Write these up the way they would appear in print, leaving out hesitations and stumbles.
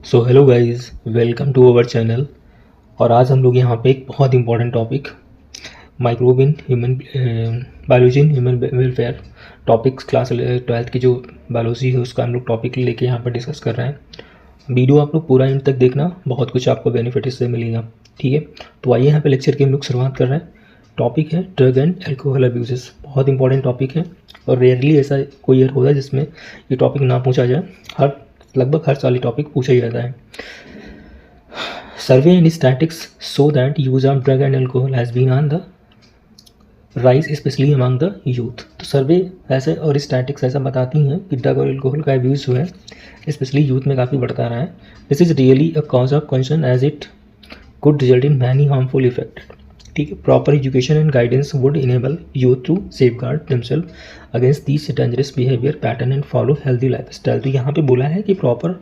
So hello guys, welcome to our channel. और आज हम लोग यहाँ पे एक बहुत important topic microbe in human biology in human welfare topics class 12th की जो बायोलॉजी है उसका हम लोग टॉपिक लेके यहाँ पर डिस्कस कर रहे हैं। वीडियो आप लोग पूरा एंड तक देखना, बहुत कुछ आपको बेनिफिट इससे मिलेगा। ठीक है, तो आइए यहाँ पे लेक्चर की हम लोग शुरुआत कर रहे हैं। टॉपिक है ड्रग एंड एल्कोहल अब्यूजेस। बहुत इंपॉर्टेंट टॉपिक है और रेयरली ऐसा कोई ईयर होता है जिसमें ये टॉपिक ना पूछा जाए। लगभग हर साल ये टॉपिक पूछा ही जाता है। Survey and statics show that use of drug and alcohol has been on the rise specially among the youth. तो सर्वे ऐसे और स्टैटिक्स ऐसा बताती हैं कि ड्रग और एल्कोहल का अब्यूज़ जो है स्पेशली यूथ में काफ़ी बढ़ता रहा है। This is really a cause of concern as it could result in many harmful effects. ठीक है, proper education and guidance would enable youth to safeguard themself against this dangerous behaviour pattern and follow healthy life style. तो यहाँ पे बोला है कि proper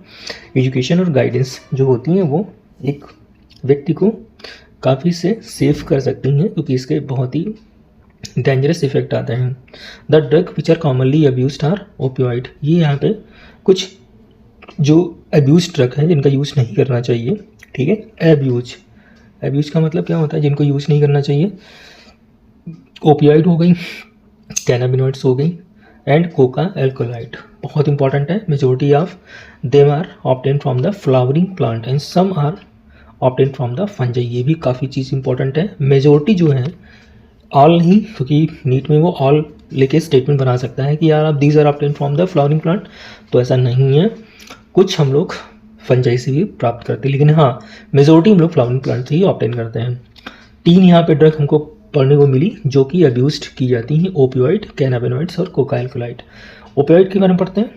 education और guidance जो होती हैं वो एक व्यक्ति को काफ़ी से सेफ कर सकती हैं, क्योंकि इसके बहुत ही डेंजरस इफेक्ट आते हैं। The drug which are commonly abused are opioid. ये यहाँ पे कुछ जो अब्यूज ड्रग हैं जिनका यूज़ नहीं करना चाहिए। ठीक है, एब्यूज का मतलब क्या होता है, जिनको यूज़ नहीं करना चाहिए। ओपियोइड हो गई, कैनाबिनॉइड्स हो गई एंड कोका एल्कोलाइड। बहुत इंपॉर्टेंट है। Majority of them are obtain from the flowering plant and some are obtain from the fungi. ये भी काफ़ी चीज़ इंपॉर्टेंट है। मेजोरिटी जो है, ऑल नहीं, क्योंकि नीट में वो ऑल लेके स्टेटमेंट बना सकता है कि यार आप these are obtain from the flowering plant, तो ऐसा नहीं है। कुछ हम लोग फंजाई से भी प्राप्त करते हैं, लेकिन हाँ मेजोरिटी हम लोग फ्लावरिंग प्लांट से ही ऑब्टेन करते हैं। 3 यहाँ पे ड्रग हमको पढ़ने को मिली जो कि अब्यूज्ड की जाती हैं, ओपियोइड, कैनाबिनॉइड्स और कोका एल्कोलाइड। ओपियोइड के बारे में पढ़ते हैं।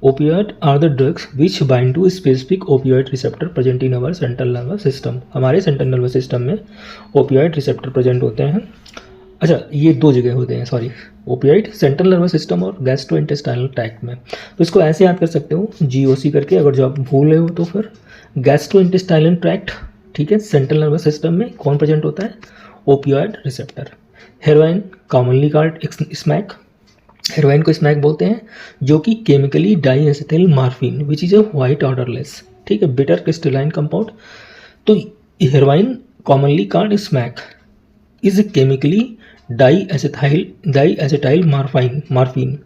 Opioid are the drugs which bind to specific opioid receptor present in our central nervous system. हमारे सेंट्रल नर्वस सिस्टम में ओपियोइड रिसेप्टर प्रेजेंट होते हैं। अच्छा, ये 2 जगह होते हैं, sorry, opioid central nervous system और गैस्ट्रोइंटेस्टाइनल ट्रैक्ट में। तो इसको ऐसे याद कर सकते हो GOC करके, अगर जो आप भूल रहे हो तो फिर गैस्ट्रोइंटेस्टाइनल ट्रैक्ट। ठीक है, सेंट्रल नर्वस सिस्टम में कौन प्रेजेंट होता है, opioid receptor. Heroin commonly called smack, heroin को स्मैक बोलते हैं, जो कि chemically diacetyl morphine which is a white odourless, ठीक है, बिटर क्रिस्टलाइन कंपाउंड। तो heroin commonly called smack is chemically diacetyl morphine,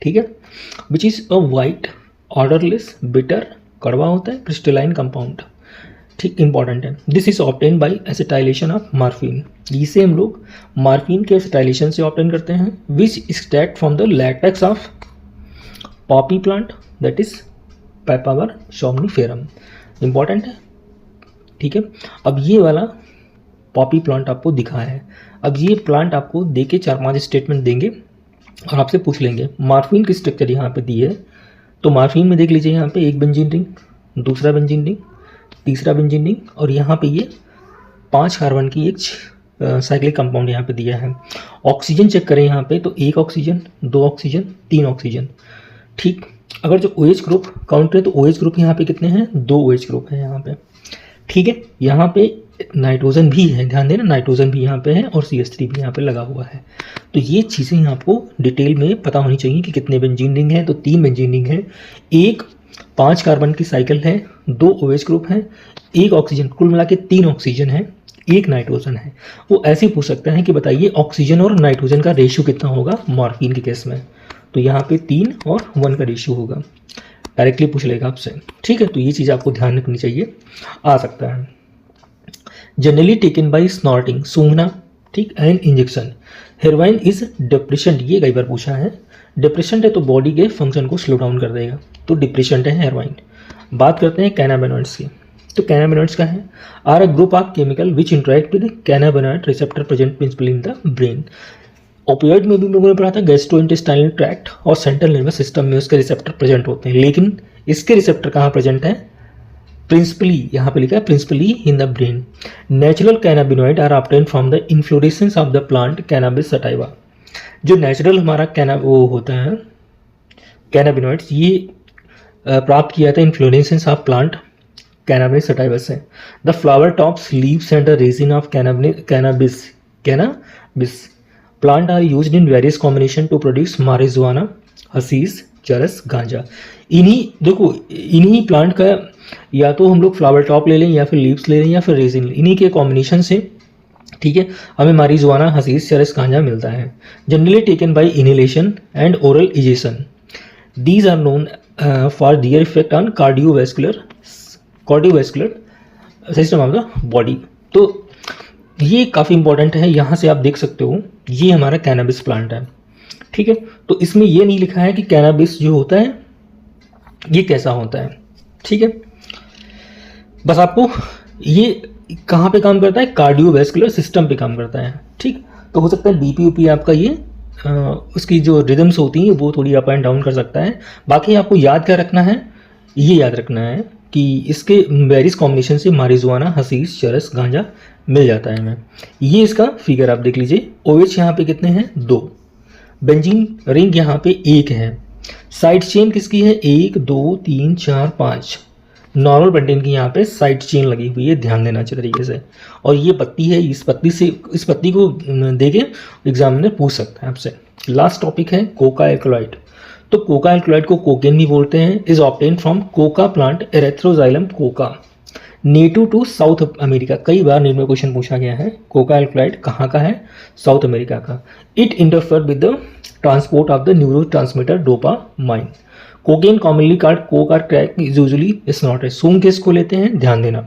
ठीक है, which is a white odourless bitter, कड़वा होता है, क्रिस्टलाइन कंपाउंड। ठीक, इंपॉर्टेंट है। This is obtain by acetylation of morphine. इसे हम लोग मॉर्फिन के एसिटाइलेशन से ऑब्टेन करते हैं, which extract from the latex of poppy plant, that is Papaver somniferum. Important है। ठीक है, अब ये वाला पॉपी प्लांट आपको दिखा है। अब ये प्लांट आपको दे के 4-5 स्टेटमेंट देंगे और आपसे पूछ लेंगे मॉर्फिन की स्ट्रक्चर यहाँ पे दी है। तो मॉर्फिन में देख लीजिए, यहाँ पे एक बेंजीन रिंग, दूसरा बेंजीन रिंग, तीसरा बेंजीन रिंग, और यहाँ पे ये 5 कार्बन की एक साइक्लिक कंपाउंड यहाँ पे दिया है। ऑक्सीजन चेक करें यहाँ पे, तो 1 ऑक्सीजन, 2 ऑक्सीजन, 3 ऑक्सीजन। ठीक, अगर जो OH ग्रुप काउंट करें तो OH ग्रुप यहाँ पे कितने हैं, 2 OH ग्रुप हैं यहाँ पे। ठीक है, यहाँ पे नाइट्रोजन भी है, ध्यान देना, नाइट्रोजन भी यहाँ पे है और CH3 भी यहाँ पे लगा हुआ है। तो ये चीज़ें आपको डिटेल में पता होनी चाहिए कि कितने बेंजीन रिंग हैं। तो 3 बेंजीन रिंग है, एक 5 कार्बन की साइकिल है, 2 OH ग्रुप है, 1 ऑक्सीजन, कुल मिला के 3 ऑक्सीजन है, 1 नाइट्रोजन है। वो ऐसे पूछ सकता है कि बताइए ऑक्सीजन और नाइट्रोजन का रेशियो कितना होगा मॉर्फिन के केस में। तो यहाँ पे 3 और 1 का रेशियो होगा, डायरेक्टली पूछ लेगा आपसे। ठीक है, तो ये चीज़ आपको ध्यान रखनी चाहिए, आ सकता है। जनरली टेकन बाई स्नॉर्टिंग, सूंघना, ठीक, and injection. Heroin is depressant, ये कई बार पूछा है। डिप्रेशेंट है तो बॉडी के फंक्शन को स्लो डाउन कर देगा, तो डिप्रेशेंट है हेरोइन। बात करते हैं कैनाबिनॉइड्स की। तो कैनाबिनॉइड्स का है are a group of chemical which interact with cannabinoid receptor present principally in the brain. Opioid में भी लोगों ने पढ़ा था गैस्ट्रोइंटेस्टाइनल ट्रैक्ट और सेंट्रल नर्वस सिस्टम में उसके रिसेप्टर प्रेजेंट होते हैं, लेकिन इसके रिसेप्टर कहाँ प्रेजेंट है, प्रिंसिपली, यहाँ पे लिखा है principally in the brain. Natural cannabinoid are obtain from the inflorescence of the plant Cannabis sativa. जो नेचुरल हमारा वो होता है कैनाबिनॉइड्स, ये प्राप्त किया था inflorescence of plant Cannabis sativa से। The flower tops, leaves and the resin of cannabis plant are used in various combination to produce marijuana, hashish, charas, ganja. इन्हीं प्लांट का या तो हम लोग फ्लावर टॉप ले लें या फिर लीव्स ले लें या फिर रेजिन लें, इन्हीं के कॉम्बिनेशन से, ठीक है, हमें मारिजुआना, हशीश, चरस गांजा मिलता है। Generally taken by inhalation and oral ingestion. These are known for their effect on cardiovascular system of the body. तो ये काफ़ी इंपॉर्टेंट है, यहाँ से आप देख सकते हो ये हमारा कैनाबिस प्लांट है, ठीक है। तो इसमें ये नहीं लिखा है कि कैनाबिस जो होता है ये कैसा होता है, ठीक है। बस आपको ये कहाँ पे काम करता है, कार्डियोवैस्कुलर सिस्टम पे काम करता है, ठीक। तो हो सकता है बीपी ऊपी आपका ये उसकी जो रिदम्स होती हैं वो थोड़ी अप एंड डाउन कर सकता है। बाकी आपको याद क्या रखना है, ये याद रखना है कि इसके वेरियस कॉम्बिनेशन से मारिजुआना, हशीश, चरस, गांजा मिल जाता है हमें। ये इसका फिगर आप देख लीजिए। OH यहाँ पे कितने हैं, 2। बेंजीन रिंग यहाँ पे 1 है। साइड चेन किसकी है, 1 2 3 4 5। नॉर्मल पेंटेन की यहाँ पे साइड चेन लगी हुई है, ध्यान देना अच्छे तरीके से। और ये पत्ती है, इस पत्ती को देके एग्जामिनर पूछ सकता है आपसे। लास्ट टॉपिक है कोका एल्कलॉइड। तो कोका एल्कलॉइड को कोकेन भी बोलते हैं। Is obtain from coca plant, Erythroxylum coca, native to South America. कई बार नीट में क्वेश्चन पूछा गया है, कोका एल्कलॉइड कहाँ का है, साउथ अमेरिका का। It interfere with the transport of the neuro transmitter dopamine. Cocaine commonly called coke और crack is usually is not a. सूंघ के इसको लेते हैं, ध्यान देना,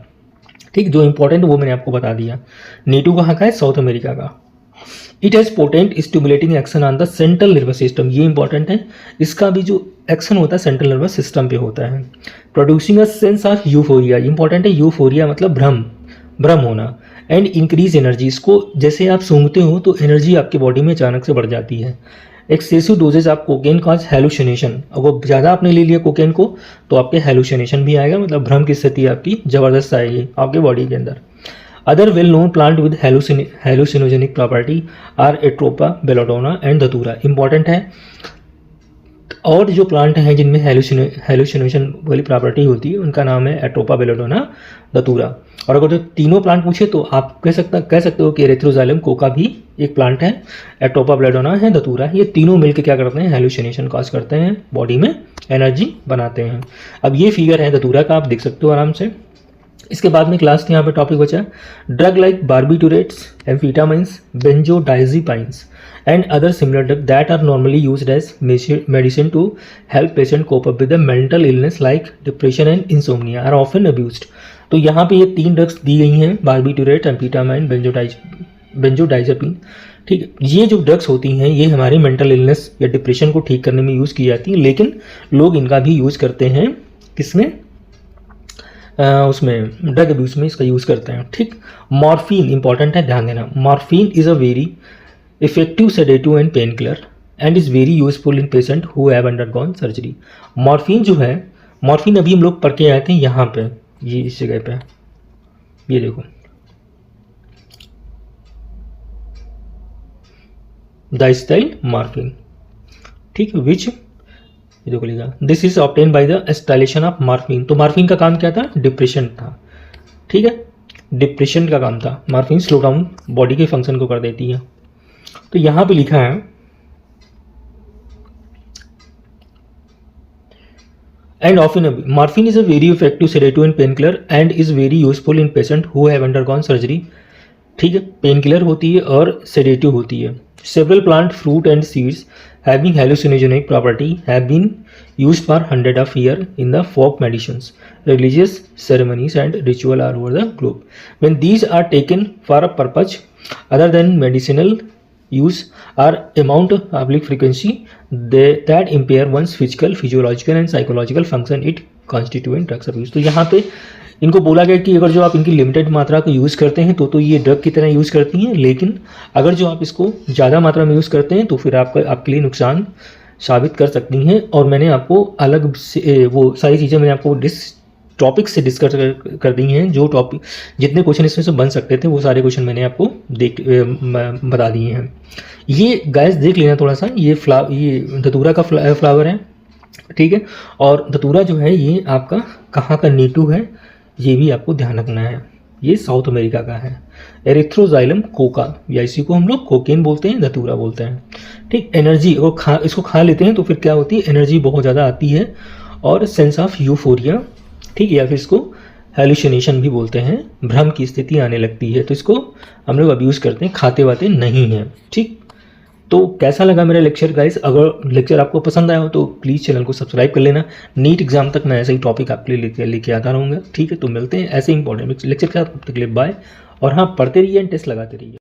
ठीक। जो इंपॉर्टेंट वो मैंने आपको बता दिया। नेटिव कहाँ का है, साउथ अमेरिका का। It has potent stimulating action on the central nervous system. ये इंपॉर्टेंट है, इसका भी जो एक्शन होता है सेंट्रल नर्वस सिस्टम पे होता है। Producing a sense of euphoria. Important है, यूफोरिया मतलब भ्रम होना। And increase energy. इसको जैसे आप सूंघते हो तो एनर्जी आपकी बॉडी में अचानक से बढ़ जाती है। Excessive doses of cocaine cause hallucination. अगर ज़्यादा आपने ले लिया कोकेन को तो आपके हेलुसिनेशन भी आएगा, मतलब भ्रम की स्थिति आपकी ज़बरदस्त आएगी आपके बॉडी के अंदर। Other well known plant with hallucinogenic property are atropa, belladonna and datura. Important है, और जो प्लांट हैं जिनमें हेलुसिनेशन वाली प्रॉपर्टी होती है उनका नाम है एट्रोपा, बेलोडोना, धतूरा। और अगर जो तीनों प्लांट पूछे तो आप कह सकते हो कि एरेथ्रोजाइलम कोका भी एक प्लांट है, एट्रोपा, बेलोडोना है, धतूरा है। ये तीनों मिलकर क्या करते हैं, हेलुसिनेशन कॉज करते हैं, बॉडी में एनर्जी बनाते हैं। अब ये फिगर है धतूरा का, आप देख सकते हो आराम से। इसके बाद में क्लास के यहाँ पे टॉपिक बचा drug like barbiturates, amphetamines, benzodiazepines and other similar drugs that are normally used as medicine to help patient cope up with a mental illness like depression and insomnia are often abused। तो यहाँ पे ये 3 drugs दी गई हैं, बार्बिटूरेट, एम्फीटामाइन, benzodiazepine, ठीक है। ये जो ड्रग्स होती हैं ये हमारे मेंटल इलनेस या डिप्रेशन को ठीक करने में यूज़ की जाती हैं, लेकिन लोग इनका भी यूज़ करते हैं किसमें, उसमें ड्रग अब्यूज में इसका यूज़ करते हैं, ठीक। मॉर्फिन इंपॉर्टेंट है, ध्यान देना। Morphine is a very effective sedative and pain killer and is very useful in patient who have undergone surgery. Morphine जो है, मॉर्फिन अभी हम लोग पढ़ के आए थे यहाँ पे, ये इस जगह पे, ये देखो डाइस्टाइल मॉर्फिन, ठीक, विच ये देखो लिखा this is obtain by the acetylation of morphine. तो मॉर्फिन का काम क्या था, डिप्रेशन था, ठीक है, डिप्रेशन का काम था। मॉर्फिन स्लो डाउन बॉडी के फंक्शन को कर देती है। तो यहाँ पे लिखा है and often morphine is a very effective sedative and pain killer and is very useful in patient who have undergone surgery, ठीक है। पेन किलर होती है और सेडेटिव होती है। Several plant, fruit and seeds having hallucinogenic property have been used for hundreds of years in the folk medicines, religious ceremonies and ritual all over the globe. When these are taken for a purpose other than medicinal use or amount of public frequency that impair one's physical, physiological and psychological function, it constitute drugs abuse। तो यहाँ पे इनको बोला गया कि अगर जो आप इनकी लिमिटेड मात्रा को यूज़ करते हैं तो ये ड्रग की तरह यूज़ करती हैं, लेकिन अगर जो आप इसको ज़्यादा मात्रा में यूज़ करते हैं तो फिर आपके लिए नुकसान साबित कर सकती हैं। और मैंने आपको अलग से वो सारी चीज़ें मैंने आपको टॉपिक से डिस्कस कर दी हैं। जो टॉपिक जितने क्वेश्चन इसमें से बन सकते थे वो सारे क्वेश्चन मैंने आपको बता दिए हैं। ये गाइस देख लेना थोड़ा सा, ये धतूरा का फ्लावर है, ठीक है। और धतूरा जो है ये आपका कहाँ का नेटिव है ये भी आपको ध्यान रखना है। ये साउथ अमेरिका का है। एरिथ्रोजाइलम कोका, या इसी को हम लोग कोकेन बोलते हैं, धतूरा बोलते हैं, ठीक। एनर्जी और इसको खा लेते हैं तो फिर क्या होती है, एनर्जी बहुत ज़्यादा आती है और सेंस ऑफ यूफोरिया, ठीक। या फिर इसको हेलुसिनेशन भी बोलते हैं, भ्रम की स्थिति आने लगती है, तो इसको हम लोग अब्यूज़ करते हैं, खाते वाते नहीं हैं। ठीक, तो कैसा लगा मेरा लेक्चर गाइस? अगर लेक्चर आपको पसंद आया हो तो प्लीज़ चैनल को सब्सक्राइब कर लेना। नीट एग्जाम तक मैं ऐसे ही टॉपिक आपके लिए लेके आता रहूँगा। ठीक है, तो मिलते हैं ऐसे इंपॉर्टेंट लेक्चर के साथ। तब तक के लिए बाय। और हाँ, पढ़ते रहिए एंड टेस्ट लगाते रहिए।